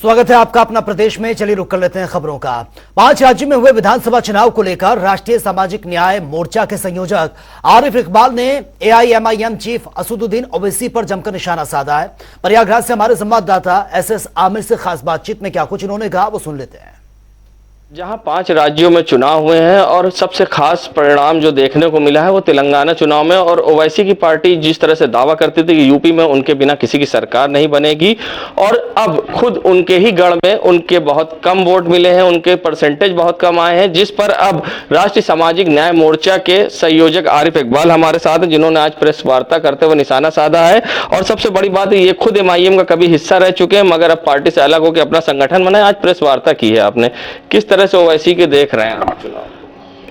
स्वागत है आपका अपना प्रदेश में। चलिए रुक कर लेते हैं खबरों का। 5 राज्यों में हुए विधानसभा चुनाव को लेकर राष्ट्रीय सामाजिक न्याय मोर्चा के संयोजक आरिफ इकबाल ने एआईएमआईएम चीफ असदुद्दीन ओवैसी पर जमकर निशाना साधा है। प्रयागराज से हमारे संवाददाता एसएस आमिर से खास बातचीत में क्या कुछ इन्होंने कहा वो सुन लेते हैं। जहां 5 राज्यों में चुनाव हुए हैं और सबसे खास परिणाम जो देखने को मिला है वो तेलंगाना चुनाव में। और ओवैसी की पार्टी जिस तरह से दावा करती थी कि यूपी में उनके बिना किसी की सरकार नहीं बनेगी, और अब खुद उनके ही गढ़ में उनके बहुत कम वोट मिले हैं, उनके परसेंटेज बहुत कम आए हैं, जिस पर अब राष्ट्रीय सामाजिक न्याय मोर्चा के संयोजक आरिफ इकबाल हमारे साथ हैं, जिन्होंने आज प्रेस वार्ता करते हुए निशाना साधा है। और सबसे बड़ी बात ये खुद एमआईएम का कभी हिस्सा रह चुके हैं, मगर अब पार्टी से अलग होकर अपना संगठन बनाया। आज प्रेस वार्ता की है आपने, किस तरह से ओवैसी के देख रहे हैं आप चुनाव?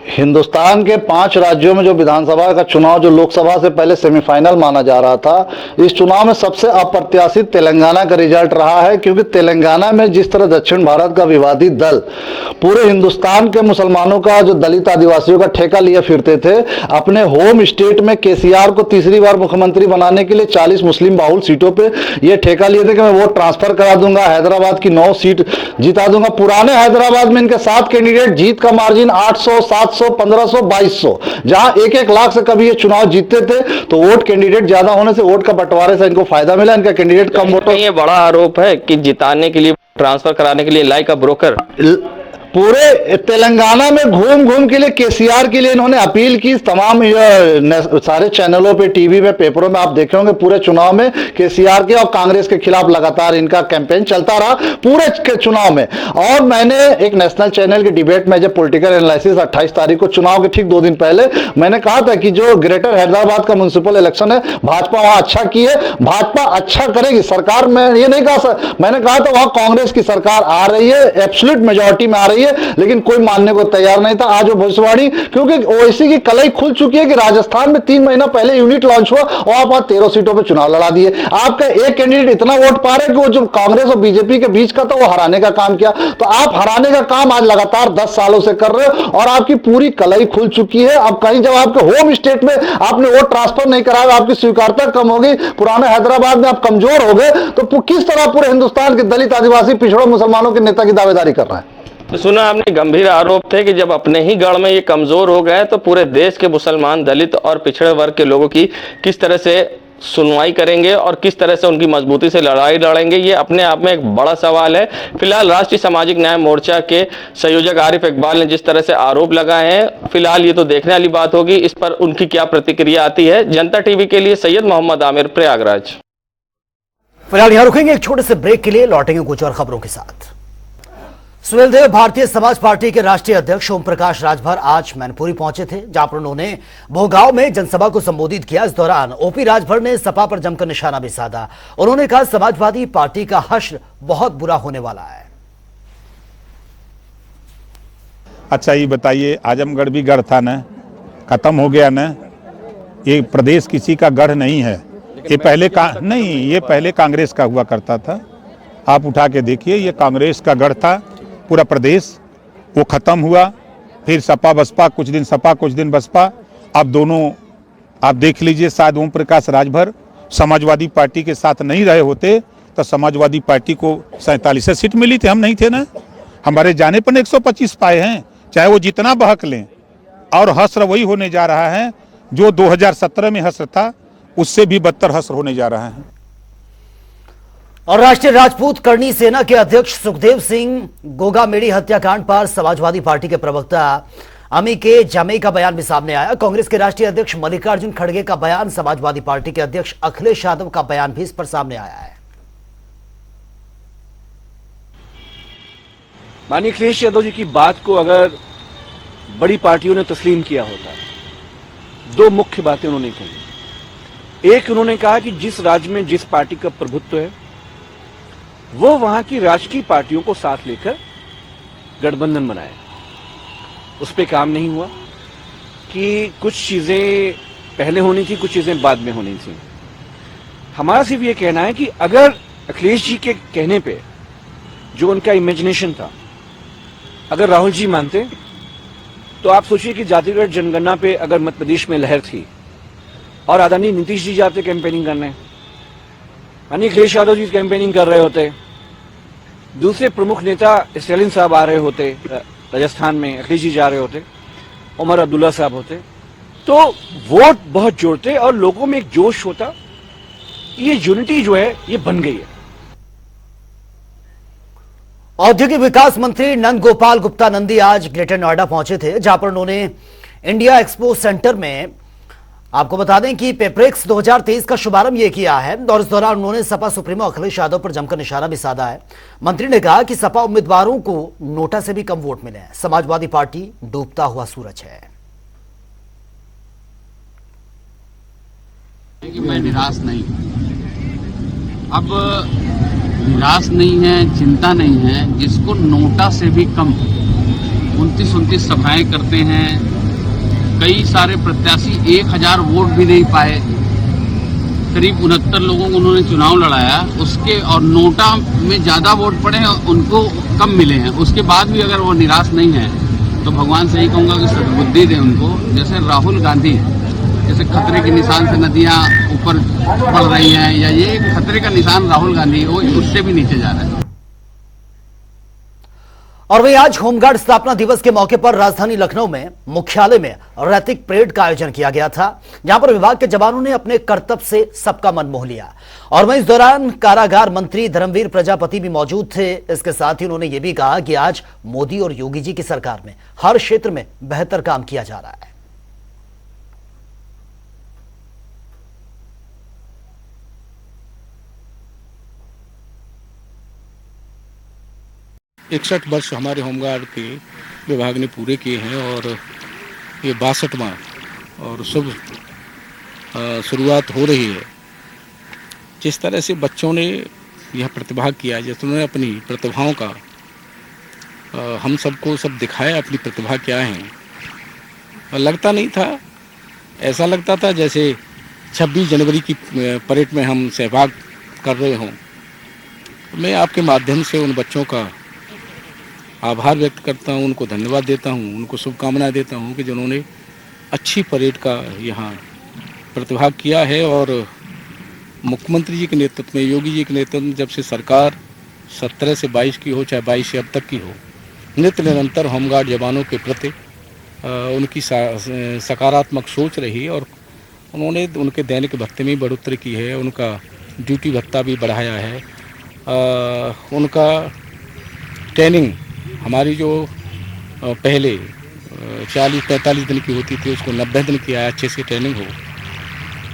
हिंदुस्तान के 5 राज्यों में जो विधानसभा का चुनाव, जो लोकसभा से पहले सेमीफाइनल माना जा रहा था, इस चुनाव में सबसे अप्रत्याशित तेलंगाना का रिजल्ट रहा है। क्योंकि तेलंगाना में जिस तरह दक्षिण भारत का विवादी दल पूरे हिंदुस्तान के मुसलमानों का, जो दलित आदिवासियों का ठेका लिए फिरते थे, अपने होम स्टेट में केसीआर को तीसरी बार मुख्यमंत्री बनाने के लिए 40 मुस्लिम बाहुल सीटों पर यह ठेका लिए थे कि मैं वोट ट्रांसफर करा दूंगा, हैदराबाद की 9 सीट जिता दूंगा। पुराने हैदराबाद में इनके 7 कैंडिडेट, जीत का मार्जिन 800, 700, 1500, 2200, जहां 1-1 लाख से कभी ये चुनाव जीतते थे। तो वोट कैंडिडेट ज्यादा होने से, वोट का बंटवारे से इनको फायदा मिला। इनका कैंडिडेट कम वोटों। ये बड़ा आरोप है कि जिताने के लिए, ट्रांसफर कराने के लिए लाइक अ ब्रोकर पूरे तेलंगाना में घूम घूम के लिए केसीआर के लिए इन्होंने अपील की। तमाम सारे चैनलों पे, टीवी में, पेपरों में आप देखे होंगे पूरे चुनाव में केसीआर के और कांग्रेस के खिलाफ लगातार इनका कैंपेन चलता रहा पूरे चुनाव में। और मैंने एक नेशनल चैनल के डिबेट में, जब पॉलिटिकल एनालिसिस 28 तारीख को चुनाव के ठीक 2 दिन पहले मैंने कहा था कि जो ग्रेटर हैदराबाद का म्युनिसिपल इलेक्शन है, भाजपा वहां अच्छा की है, भाजपा अच्छा करेगी सरकार। मैं ये नहीं कहा, मैंने कहा था वहां कांग्रेस की सरकार आ रही है, एब्सोल्यूट मेजॉरिटी में आ रही है, लेकिन कोई मानने को तैयार नहीं था। आज वो भविष्यवाणी, क्योंकि ओवैसी की कलई खुल चुकी है कि राजस्थान में 3 महीना पहले यूनिट लॉन्च हुआ और आप वहां 13 सीटों पर चुनाव लड़ा दिए। आपका एक कैंडिडेट इतना वोट पा रहे कि वो जो कांग्रेस और बीजेपी के बीच का था वो हराने का काम किया। तो आप हराने का काम आज लगातार 10 सालों से कर रहे हो और आपकी पूरी कलई खुल चुकी है। अब कहीं जब आपके होम स्टेट में आपने वोट ट्रांसफर नहीं कराया, आपकी स्वीकारता कम होगी, पुराने हैदराबाद में आप कमजोर हो गए, तो किस तरह पूरे हिंदुस्तान के दलित, आदिवासी, पिछड़ों मुसलमानों के नेता की दावेदारी कर रहे हैं? तो सुना आपने, गंभीर आरोप थे कि जब अपने ही गढ़ में ये कमजोर हो गए तो पूरे देश के मुसलमान, दलित और पिछड़े वर्ग के लोगों की किस तरह से सुनवाई करेंगे और किस तरह से उनकी मजबूती से लड़ाई लड़ेंगे, ये अपने आप में एक बड़ा सवाल है। फिलहाल राष्ट्रीय सामाजिक न्याय मोर्चा के संयोजक आरिफ इकबाल ने जिस तरह से आरोप लगाए हैं, फिलहाल ये तो देखने वाली बात होगी इस पर उनकी क्या प्रतिक्रिया आती है। जनता टीवी के लिए सैयद मोहम्मद आमिर, प्रयागराज। फिलहाल यहां रुकेंगे एक छोटे से ब्रेक के लिए, लौटेंगे कुछ और खबरों के साथ। सुहेलदेव भारतीय समाज पार्टी के राष्ट्रीय अध्यक्ष ओम प्रकाश राजभर आज मैनपुरी पहुंचे थे, जहां पर उन्होंने भोगांव में जनसभा को संबोधित किया। इस दौरान ओपी राजभर ने सपा पर जमकर निशाना भी साधा। उन्होंने कहा समाजवादी पार्टी का हश्र बहुत बुरा होने वाला है। अच्छा ये बताइए, आजमगढ़ भी गढ़ था न, खत्म हो गया न? ये प्रदेश किसी का गढ़ नहीं है, ये पहले ये पहले कांग्रेस का हुआ करता था। आप उठा के देखिए, ये कांग्रेस का गढ़ था पूरा प्रदेश, वो खत्म हुआ। फिर सपा बसपा, कुछ दिन सपा कुछ दिन बसपा। अब दोनों आप देख लीजिए, शायद ओम प्रकाश राजभर समाजवादी पार्टी के साथ नहीं रहे होते तो समाजवादी पार्टी को 47 सीट मिली थी, हम नहीं थे ना। हमारे जाने पर 125 पाए हैं, चाहे वो जितना बहक लें। और हश्र वही होने जा रहा है जो 2017 में हश्र था, उससे भी बदतर हश्र होने जा रहा है। और राष्ट्रीय राजपूत करणी सेना के अध्यक्ष सुखदेव सिंह गोगामेड़ी हत्याकांड पर समाजवादी पार्टी के प्रवक्ता अमी के जामे का बयान भी सामने आया। कांग्रेस के राष्ट्रीय अध्यक्ष मल्लिकार्जुन खड़गे का बयान, समाजवादी पार्टी के अध्यक्ष अखिलेश यादव का बयान भी इस पर सामने आया है। माननीय अखिलेश यादव जी की बात को अगर बड़ी पार्टियों ने तस्लीम किया होता, 2 मुख्य बातें उन्होंने कही। एक, उन्होंने कहा कि जिस राज्य में जिस पार्टी का प्रभुत्व है वो वहां की राजकीय पार्टियों को साथ लेकर गठबंधन बनाए। उस पर काम नहीं हुआ कि कुछ चीजें पहले होनी थी, कुछ चीजें बाद में होनी थी। हमारा सिर्फ ये कहना है कि अगर अखिलेश जी के कहने पे जो उनका इमेजिनेशन था, अगर राहुल जी मानते तो आप सोचिए कि जातिगत जनगणना पे अगर मध्य प्रदेश में लहर थी और आदरणीय नीतीश जी जाते कैंपेनिंग करने, माननीय अखिलेश यादव जी कैंपेनिंग कर रहे होते, दूसरे प्रमुख नेता स्टालिन साहब आ रहे होते, राजस्थान में अखिलेश जी जा रहे होते, उमर अब्दुल्ला साहब होते, तो वोट बहुत जोड़ते और लोगों में एक जोश होता। ये यूनिटी जो है ये बन गई है। औद्योगिक विकास मंत्री नंद गोपाल गुप्ता नंदी आज ग्रेटर नोएडा पहुंचे थे, जहां पर उन्होंने इंडिया एक्सपो सेंटर में, आपको बता दें कि पेप्रेक्स 2023 का शुभारंभ ये किया है और इस दौरान उन्होंने सपा सुप्रीमो अखिलेश यादव पर जमकर निशाना भी साधा है। मंत्री ने कहा कि सपा उम्मीदवारों को नोटा से भी कम वोट मिले हैं। समाजवादी पार्टी डूबता हुआ सूरज है। कि मैं निराश नहीं हूं। अब निराश नहीं है, चिंता नहीं है, जिसको नोटा से भी कम 29 सभाएं करते हैं, कई सारे प्रत्याशी 1000 वोट भी नहीं पाए, करीब 69 लोगों को उन्होंने चुनाव लड़ाया, उसके और नोटा में ज्यादा वोट पड़े हैं, उनको कम मिले हैं। उसके बाद भी अगर वो निराश नहीं है तो भगवान से ही कहूंगा कि सद्बुद्धि दें उनको। जैसे राहुल गांधी, जैसे खतरे के निशान से नदियां ऊपर बढ़ रही हैं, या ये खतरे का निशान राहुल गांधी वो उससे भी नीचे जा रहा है। और वहीं आज होमगार्ड स्थापना दिवस के मौके पर राजधानी लखनऊ में मुख्यालय में रैतिक परेड का आयोजन किया गया था, जहां पर विभाग के जवानों ने अपने कर्तव्य से सबका मन मोह लिया। और वहीं इस दौरान कारागार मंत्री धर्मवीर प्रजापति भी मौजूद थे। इसके साथ ही उन्होंने ये भी कहा कि आज मोदी और योगी जी की सरकार में हर क्षेत्र में बेहतर काम किया जा रहा है। 61 वर्ष हमारे होमगार्ड के विभाग ने पूरे किए हैं और ये 62वां और शुभ शुरुआत हो रही है। जिस तरह से बच्चों ने यह प्रतिभाग किया, जिस उन्होंने अपनी प्रतिभाओं का हम सबको सब दिखाया, अपनी प्रतिभा क्या है। लगता नहीं था, ऐसा लगता था जैसे 26 जनवरी की परेड में हम सहभाग कर रहे हों। मैं आपके माध्यम से उन बच्चों का आभार व्यक्त करता हूं, उनको धन्यवाद देता हूं, उनको शुभकामनाएं देता हूं कि जिन्होंने अच्छी परेड का यहाँ प्रतिभाग किया है। और मुख्यमंत्री जी के नेतृत्व में, योगी जी के नेतृत्व में जब से सरकार 17 से 22 की हो, चाहे 22 से अब तक की हो, नित्य निरंतर होमगार्ड जवानों के प्रति उनकी सकारात्मक सोच रही और उन्होंने उनके दैनिक भत्ते में बढ़ोतरी की है, उनका ड्यूटी भत्ता भी बढ़ाया है, उनका ट्रेनिंग हमारी जो पहले 40-45 दिन की होती थी उसको 90 दिन की आया, अच्छे से ट्रेनिंग हो।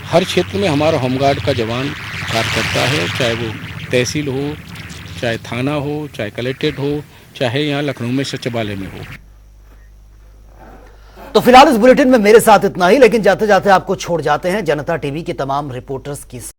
हर क्षेत्र में हमारा होमगार्ड का जवान कार्य करता है, चाहे वो तहसील हो, चाहे थाना हो, चाहे कलेक्ट्रेट हो, चाहे यहाँ लखनऊ में सचिवालय में हो। तो फिलहाल इस बुलेटिन में मेरे साथ इतना ही, लेकिन जाते जाते आपको छोड़ जाते हैं जनता टीवी के तमाम रिपोर्टर्स की